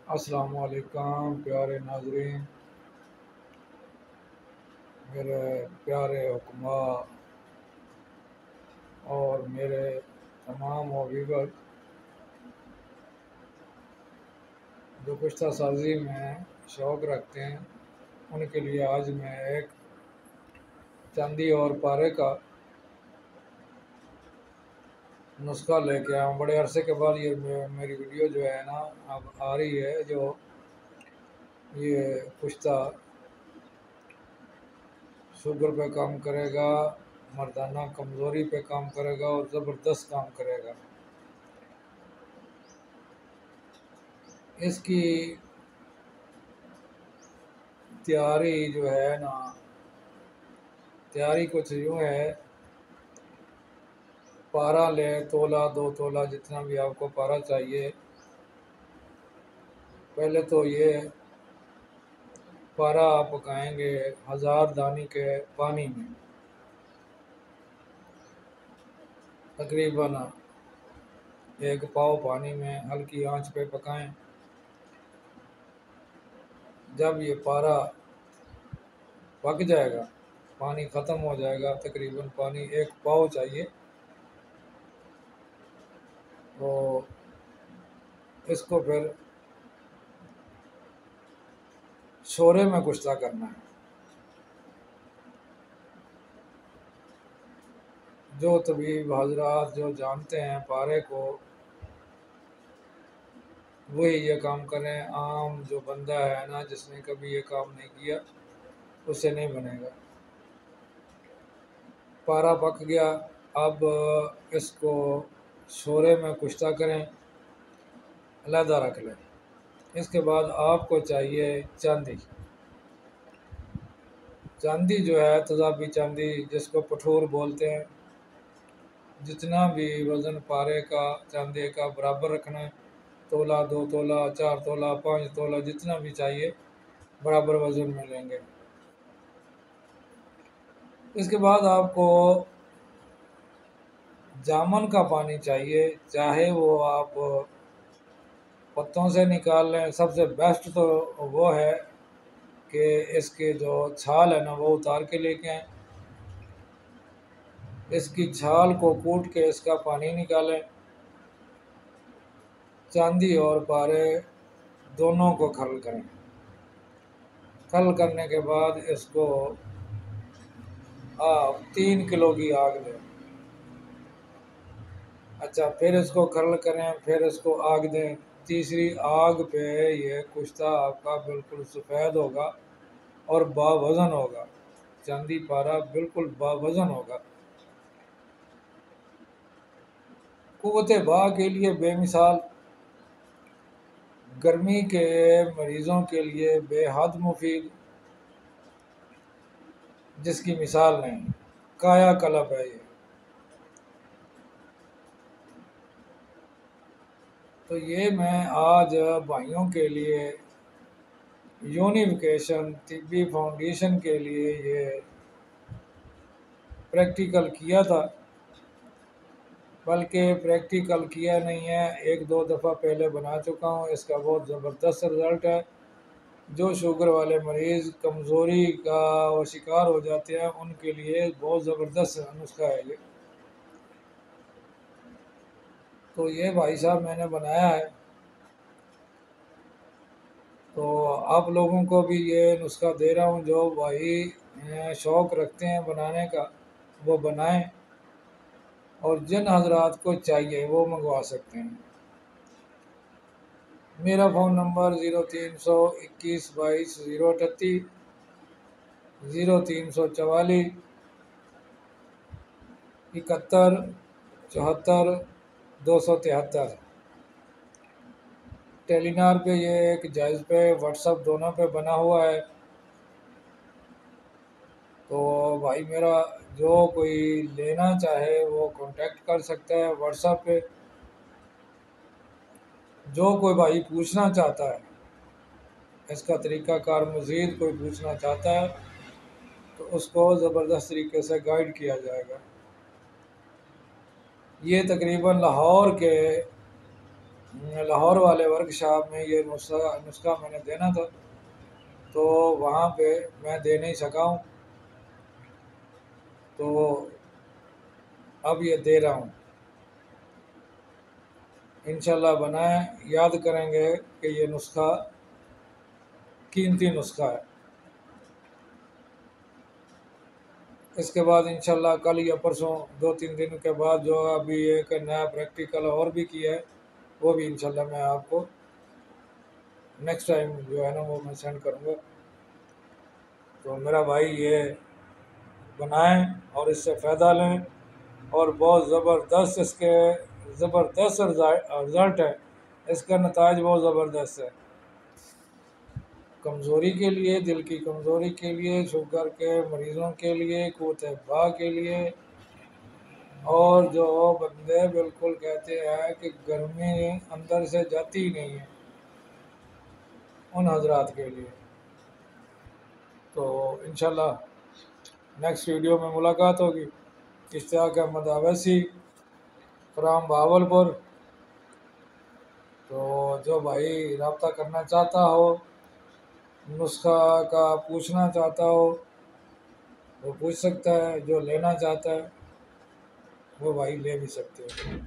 अस्सलाम वालेकुम प्यारे नाजरीन, मेरे प्यारे हुक्मा और मेरे तमाम व्यूवर जो कुश्ता साजी में शौक़ रखते हैं, उनके लिए आज मैं एक चांदी और पारे का नुस्खा लेके आया हूँ। बड़े अरसे के बाद ये मेरी वीडियो जो है ना अब आ रही है। जो ये कुश्ता शुगर पे काम करेगा, मर्दाना कमज़ोरी पे काम करेगा और ज़बरदस्त काम करेगा। इसकी तैयारी जो है ना, तैयारी कुछ यूँ है। पारा लें, तोला 2 तोला जितना भी आपको पारा चाहिए। पहले तो ये पारा आप पकाएंगे 1000 दानी के पानी में, तकरीबन 1 पाव पानी में हल्की आंच पे पकाएं। जब ये पारा पक जाएगा, पानी ख़त्म हो जाएगा, तकरीबन पानी 1 पाव चाहिए, तो इसको फिर शोरे में कुश्ता करना है। जो तबीब हजरात जो जानते हैं पारे को, वही ये काम करें। आम जो बंदा है ना, जिसने कभी ये काम नहीं किया, उससे नहीं बनेगा। पारा पक गया, अब इसको शोरे में कुश्ता करें, अलहदा रख लें। इसके बाद आपको चाहिए चांदी। चांदी जो है तजाबी चांदी, जिसको पठूर बोलते हैं। जितना भी वज़न पारे का चांदी का बराबर रखना है। तोला, 2 तोला, 4 तोला, 5 तोला, जितना भी चाहिए बराबर वज़न में लेंगे। इसके बाद आपको जामुन का पानी चाहिए, चाहे वो आप पत्तों से निकाल लें। सबसे बेस्ट तो वो है कि इसके जो छाल है ना, वो उतार के लेके आएँ। इसकी छाल को कूट के इसका पानी निकालें। चांदी और पारे दोनों को खल करें। खल करने के बाद इसको आप 3 किलो की आग दें। अच्छा, फिर इसको खल करें, फिर इसको आग दें। तीसरी आग पे ये कुश्ता आपका बिल्कुल सफ़ेद होगा और बावज़न होगा। चांदी पारा बिल्कुल बावज़न होगा। क़ुव्वत बा के लिए बेमिसाल, गर्मी के मरीज़ों के लिए बेहद मुफीद, जिसकी मिसाल नहीं। काया कलब है ये। तो ये मैं आज भाइयों के लिए यूनिफिकेशन तिब्बी फाउंडेशन के लिए ये प्रैक्टिकल किया था। बल्कि प्रैक्टिकल किया नहीं है, 1-2 दफ़ा पहले बना चुका हूँ। इसका बहुत ज़बरदस्त रिज़ल्ट है। जो शुगर वाले मरीज़ कमज़ोरी का वो शिकार हो जाते हैं, उनके लिए बहुत ज़बरदस्त नुस्खा है ये। तो ये भाई साहब मैंने बनाया है, तो आप लोगों को भी ये नुस्खा दे रहा हूँ। जो भाई शौक़ रखते हैं बनाने का, वो बनाएं, और जिन हजरात को चाहिए वो मंगवा सकते हैं। मेरा फ़ोन नंबर 0321 22 038, 0344 71 74 273। टेलीनार पे ये एक जायज़ पे व्हाट्सअप दोनों पे बना हुआ है। तो भाई मेरा जो कोई लेना चाहे वो कांटेक्ट कर सकता है व्हाट्सएप पे। जो कोई भाई पूछना चाहता है, इसका तरीक़ाकार मज़ीद कोई पूछना चाहता है, तो उसको ज़बरदस्त तरीके से गाइड किया जाएगा। ये तकरीबन लाहौर के लाहौर वाले वर्कशॉप में ये नुस्खा नुस्खा मैंने देना था, तो वहाँ पे मैं दे नहीं सका हूँ, तो अब ये दे रहा हूँ। इंशाल्लाह बनाएं, याद करेंगे कि ये नुस्खा कीमती नुस्खा है। इसके बाद इंशाल्लाह कल या परसों 2-3 दिन के बाद जो अभी एक नया प्रैक्टिकल और भी किया है, वो भी इंशाल्लाह मैं आपको नेक्स्ट टाइम जो है ना वो मैं सेंड करूँगा। तो मेरा भाई ये बनाएं और इससे फ़ायदा लें, और बहुत ज़बरदस्त इसके ज़बरदस्त रिज़ल्ट है, इसका नताज बहुत ज़बरदस्त है। कमज़ोरी के लिए, दिल की कमज़ोरी के लिए, शुगर के मरीज़ों के लिए, क़ुव्वत दफ़ा के लिए, और जो बंदे बिल्कुल कहते हैं कि गर्मी अंदर से जाती ही नहीं है, उन हजरात के लिए। तो इंशाल्लाह नेक्स्ट वीडियो में मुलाकात होगी। इश्तियाक अहमद अवैसी फ्राम बहावलपुर। तो जो भाई रब्ता करना चाहता हो, नुस्खा का पूछना चाहता हो, वो पूछ सकता है, जो लेना चाहता है वो भाई ले भी सकते हैं।